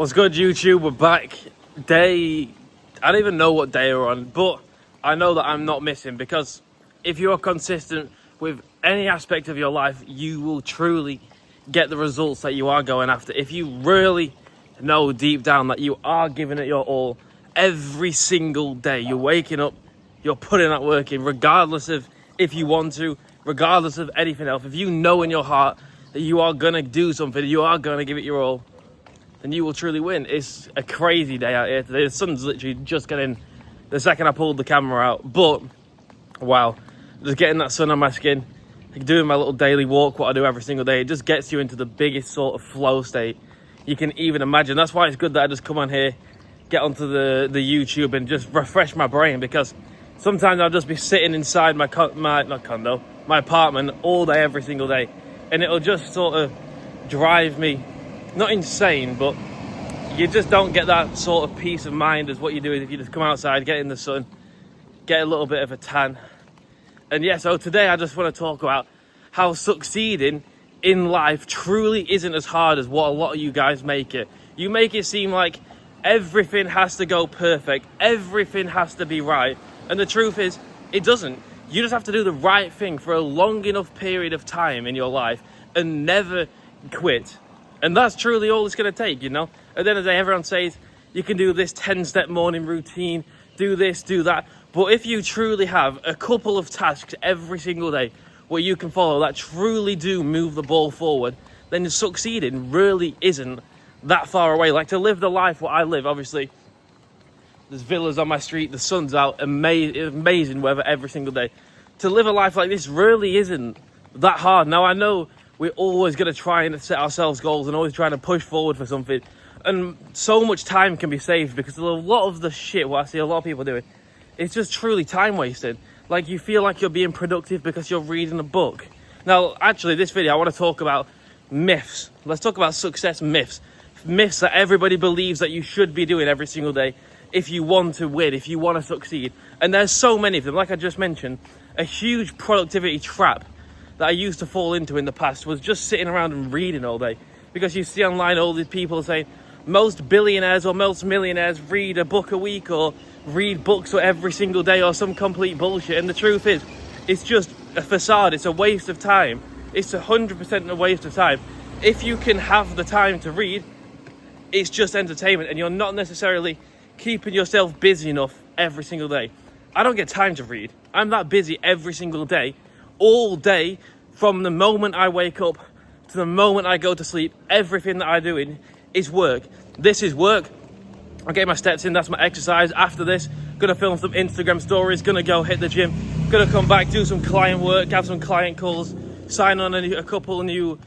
What's good, YouTube? We're back. I don't even know what day we're on, but I know that I'm not missing, because if you're consistent with any aspect of your life, you will truly get the results that you are going after. If you really know deep down that you are giving it your all every single day, you're waking up, you're putting that work in, regardless of if you want to, regardless of anything else. If you know in your heart that you are going to do something, you are going to give it your all, then you will truly win. It's a crazy day out here today. The sun's literally just getting the second I pulled the camera out. But, wow, just getting that sun on my skin, doing my little daily walk, what I do every single day, it just gets you into the biggest sort of flow state you can even imagine. That's why it's good that I just come on here, get onto the YouTube and just refresh my brain, because sometimes I'll just be sitting inside my apartment all day, every single day, and it'll just sort of drive me, not insane, but you just don't get that sort of peace of mind as what you do if you just come outside, get in the sun, get a little bit of a tan. And yeah, so today I just want to talk about how succeeding in life truly isn't as hard as what a lot of you guys make it. You make it seem like everything has to go perfect, everything has to be right, and the truth is, it doesn't. You just have to do the right thing for a long enough period of time in your life and never quit. And that's truly all it's going to take, you know? At the end of the day, everyone says you can do this 10-step morning routine, do this, do that. But if you truly have a couple of tasks every single day where you can follow that truly do move the ball forward, then succeeding really isn't that far away. Like, to live the life what I live, obviously, there's villas on my street, the sun's out, amazing weather every single day. To live a life like this really isn't that hard. Now, I know we're always going to try and set ourselves goals and always trying to push forward for something. And so much time can be saved, because a lot of the shit what I see a lot of people doing, it's just truly time wasted. Like, you feel like you're being productive because you're reading a book. Now, actually, this video, I want to talk about myths. Let's talk about success myths. Myths that everybody believes that you should be doing every single day if you want to win, if you want to succeed. And there's so many of them. Like I just mentioned, a huge productivity trap that I used to fall into in the past was just sitting around and reading all day. Because you see online all these people saying most billionaires or most millionaires read a book a week or read books every single day or some complete bullshit. And the truth is, it's just a facade. It's a waste of time. It's 100% a waste of time. If you can have the time to read, it's just entertainment, and you're not necessarily keeping yourself busy enough every single day. I don't get time to read. I'm that busy every single day, all day, from the moment I wake up to the moment I go to sleep. Everything that I do is work. This is work. I get my steps in, that's my exercise. After this, gonna film some Instagram stories, gonna go hit the gym, gonna come back, do some client work, have some client calls, sign on a couple of new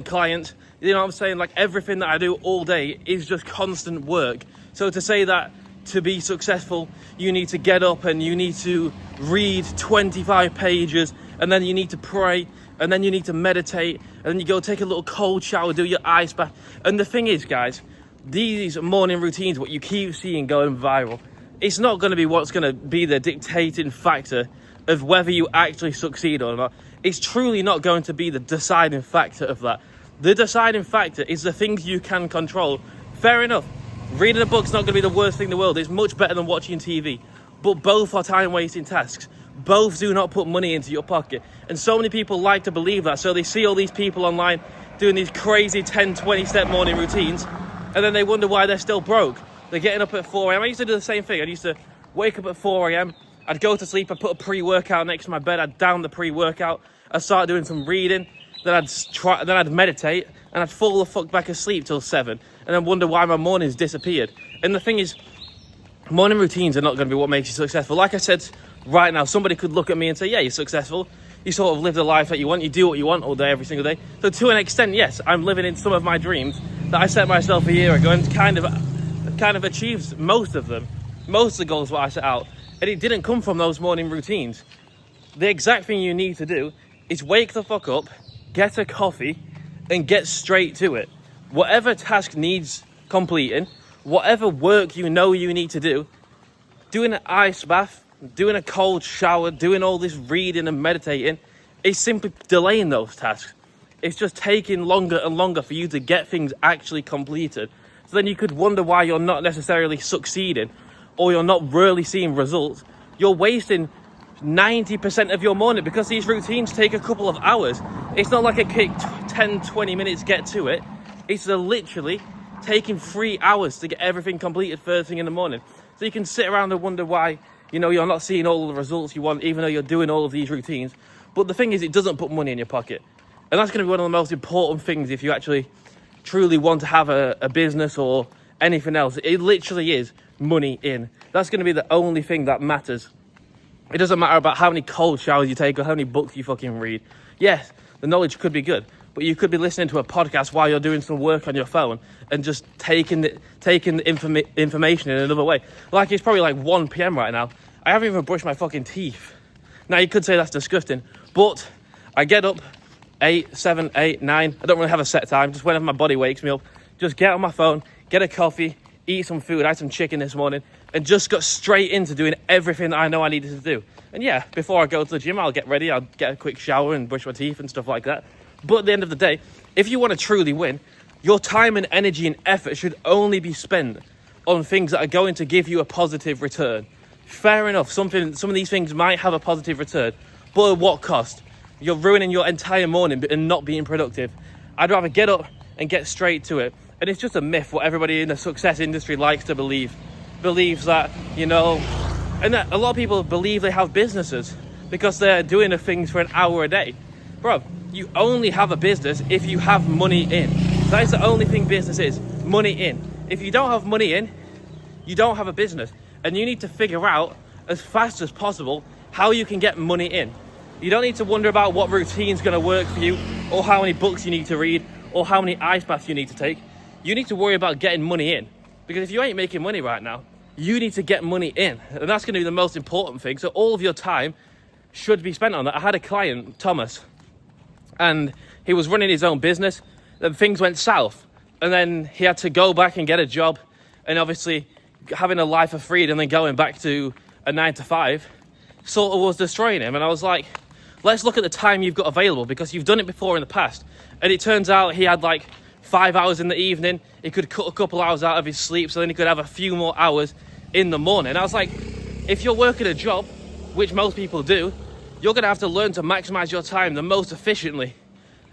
clients. You know what I'm saying? Like, everything that I do all day is just constant work. So to say that to be successful, you need to get up and you need to read 25 pages, and then you need to pray, and then you need to meditate, and then you go take a little cold shower, do your ice bath. And the thing is, guys, these morning routines, what you keep seeing going viral, it's not going to be what's going to be the dictating factor of whether you actually succeed or not. It's truly not going to be the deciding factor of that. The deciding factor is the things you can control. Fair enough. Reading a book's not going to be the worst thing in the world. It's much better than watching TV. But both are time-wasting tasks. Both do not put money into your pocket. And so many people like to believe that. So they see all these people online doing these crazy 10, 20-step morning routines, and then they wonder why they're still broke. They're getting up at 4 a.m. I used to do the same thing. I used to wake up at 4 a.m. I'd go to sleep. I'd put a pre-workout next to my bed. I'd down the pre-workout. I'd start doing some reading. Then I'd meditate, and I'd fall the fuck back asleep till 7, and then wonder why my mornings disappeared. And the thing is, morning routines are not going to be what makes you successful. Like I said, right now, somebody could look at me and say, yeah, you're successful. You sort of live the life that you want. You do what you want all day, every single day. So to an extent, yes, I'm living in some of my dreams that I set myself a year ago, and kind of achieved most of them. Most of the goals what I set out. And it didn't come from those morning routines. The exact thing you need to do is wake the fuck up, get a coffee, and get straight to it. Whatever task needs completing, whatever work you know you need to do, doing an ice bath, doing a cold shower, doing all this reading and meditating, is simply delaying those tasks. It's just taking longer and longer for you to get things actually completed. So then you could wonder why you're not necessarily succeeding or you're not really seeing results. You're wasting 90% of your morning because these routines take a couple of hours. It's not like a quick 10-20 minutes get to it. It's literally taking 3 hours to get everything completed first thing in the morning. So you can sit around and wonder why, you're not seeing all the results you want, even though you're doing all of these routines. But the thing is, it doesn't put money in your pocket. And that's going to be one of the most important things if you actually truly want to have a business or anything else. It literally is money in. That's going to be the only thing that matters. It doesn't matter about how many cold showers you take or how many books you fucking read. Yes, the knowledge could be good, but you could be listening to a podcast while you're doing some work on your phone and just taking the information in another way. Like, it's probably like 1 p.m. right now. I haven't even brushed my fucking teeth. Now, you could say that's disgusting, but I get up 8, 7, 8, 9. I don't really have a set time, just whenever my body wakes me up. Just get on my phone, get a coffee, eat some food. I had some chicken this morning and just got straight into doing everything that I know I needed to do. And yeah, before I go to the gym, I'll get ready. I'll get a quick shower and brush my teeth and stuff like that. But at the end of the day, if you want to truly win, your time and energy and effort should only be spent on things that are going to give you a positive return. Fair enough, some of these things might have a positive return, but at what cost? You're ruining your entire morning and not being productive. I'd rather get up and get straight to it. And it's just a myth what everybody in the success industry likes to believe. Believes that, and that a lot of people believe they have businesses because they're doing the things for an hour a day. Bro, you only have a business if you have money in. That is the only thing business is, money in. If you don't have money in, you don't have a business. And you need to figure out as fast as possible how you can get money in. You don't need to wonder about what routine's going to work for you or how many books you need to read or how many ice baths you need to take. You need to worry about getting money in. Because if you ain't making money right now, you need to get money in. And that's going to be the most important thing. So all of your time should be spent on that. I had a client, Thomas, and he was running his own business. Then things went south. And then he had to go back and get a job. And obviously having a life of freedom and then going back to a 9-to-5 sort of was destroying him. And I was like, let's look at the time you've got available because you've done it before in the past. And it turns out he had like 5 hours in the evening. He could cut a couple hours out of his sleep so then he could have a few more hours in the morning. I was like, if you're working a job, which most people do, you're going to have to learn to maximize your time the most efficiently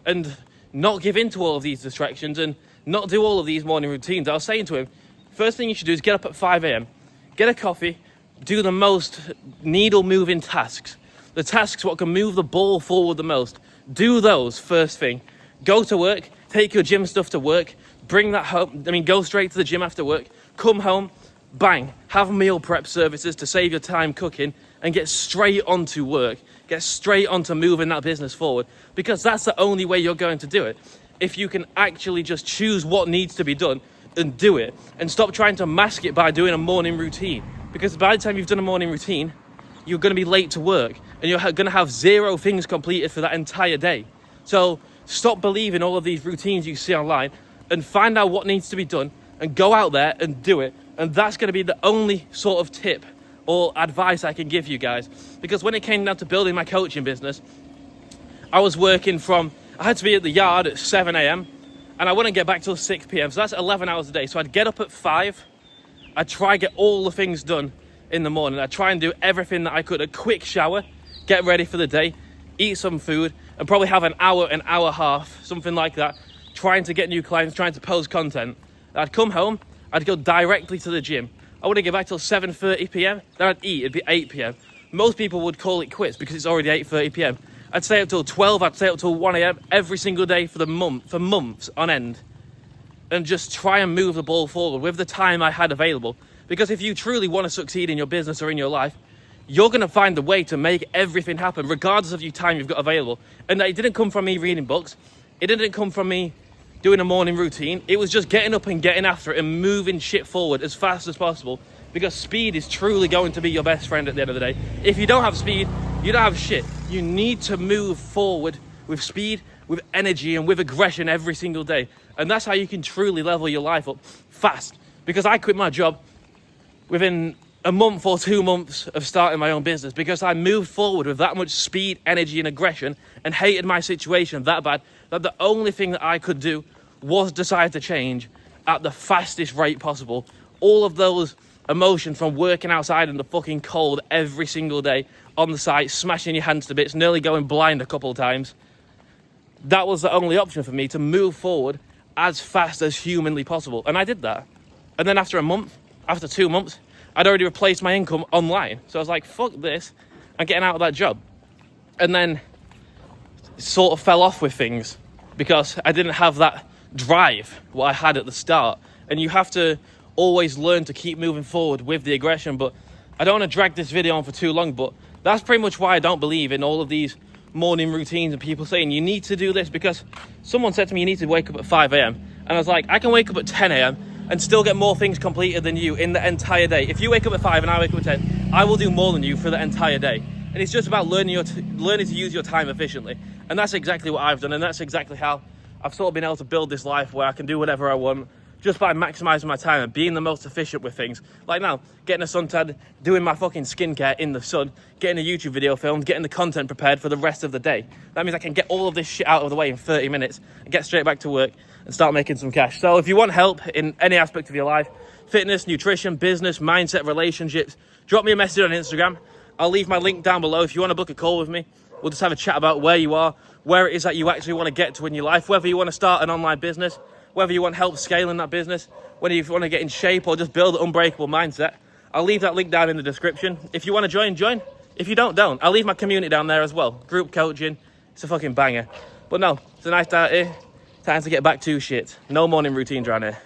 and not give in to all of these distractions and not do all of these morning routines. I was saying to him, first thing you should do is get up at 5 a.m, get a coffee, do the most needle moving tasks. The tasks what can move the ball forward the most. Do those first thing. Go to work, take your gym stuff to work, bring that home. Go straight to the gym after work, come home, bang, have meal prep services to save your time cooking and get straight onto work. Get straight onto moving that business forward because that's the only way you're going to do it. If you can actually just choose what needs to be done and do it and stop trying to mask it by doing a morning routine. Because by the time you've done a morning routine, you're going to be late to work and you're going to have 0 things completed for that entire day. So stop believing all of these routines you see online and find out what needs to be done and go out there and do it. And that's going to be the only sort of tip or advice I can give you guys. Because when it came down to building my coaching business, I was working I had to be at the yard at 7 a.m. and I wouldn't get back till 6 p.m. So that's 11 hours a day. So I'd get up at 5. I'd try get all the things done in the morning. I'd try and do everything that I could. A quick shower, get ready for the day, eat some food, and probably have an hour and half, something like that, trying to get new clients, trying to post content. I'd come home, I'd go directly to the gym. I wouldn't get back till 7:30 p.m. Then I'd eat, it'd be 8 p.m. Most people would call it quits because it's already 8:30 p.m. I'd stay up till 12, I'd stay up till 1 a.m. every single day for months on end. And just try and move the ball forward with the time I had available. Because if you truly want to succeed in your business or in your life, you're going to find a way to make everything happen, regardless of your time you've got available. And it didn't come from me reading books. It didn't come from me doing a morning routine. It was just getting up and getting after it and moving shit forward as fast as possible. Because speed is truly going to be your best friend at the end of the day. If you don't have speed, you don't have shit. You need to move forward with speed, with energy, and with aggression every single day. And that's how you can truly level your life up fast. Because I quit my job within a month or 2 months of starting my own business because I moved forward with that much speed, energy, and aggression and hated my situation that bad that the only thing that I could do was decide to change at the fastest rate possible. All of those emotions from working outside in the fucking cold every single day on the site, smashing your hands to bits, nearly going blind a couple of times. That was the only option for me to move forward as fast as humanly possible. And I did that. And then after 2 months, I'd already replaced my income online. So I was like, fuck this, I'm getting out of that job. And then sort of fell off with things because I didn't have that drive what I had at the start. And you have to always learn to keep moving forward with the aggression. But I don't want to drag this video on for too long, but that's pretty much why I don't believe in all of these morning routines and people saying you need to do this, because someone said to me you need to wake up at 5 a.m. and I was like, I can wake up at 10 a.m. and still get more things completed than you in the entire day. If you wake up at 5 and I wake up at 10, I will do more than you for the entire day. And it's just about learning to use your time efficiently. And that's exactly what I've done, and that's exactly how I've sort of been able to build this life where I can do whatever I want just by maximizing my time and being the most efficient with things. Like now, getting a suntan, doing my fucking skincare in the sun, getting a YouTube video filmed, getting the content prepared for the rest of the day. That means I can get all of this shit out of the way in 30 minutes and get straight back to work and start making some cash. So if you want help in any aspect of your life, fitness, nutrition, business, mindset, relationships, drop me a message on Instagram. I'll leave my link down below if you want to book a call with me. We'll just have a chat about where you are, where it is that you actually want to get to in your life, whether you want to start an online business, whether you want help scaling that business, whether you want to get in shape or just build an unbreakable mindset. I'll leave that link down in the description. If you want to join, join. If you don't. I'll leave my community down there as well. Group coaching. It's a fucking banger. But no, it's a nice day out here. Time to get back to shit. No morning routines around here.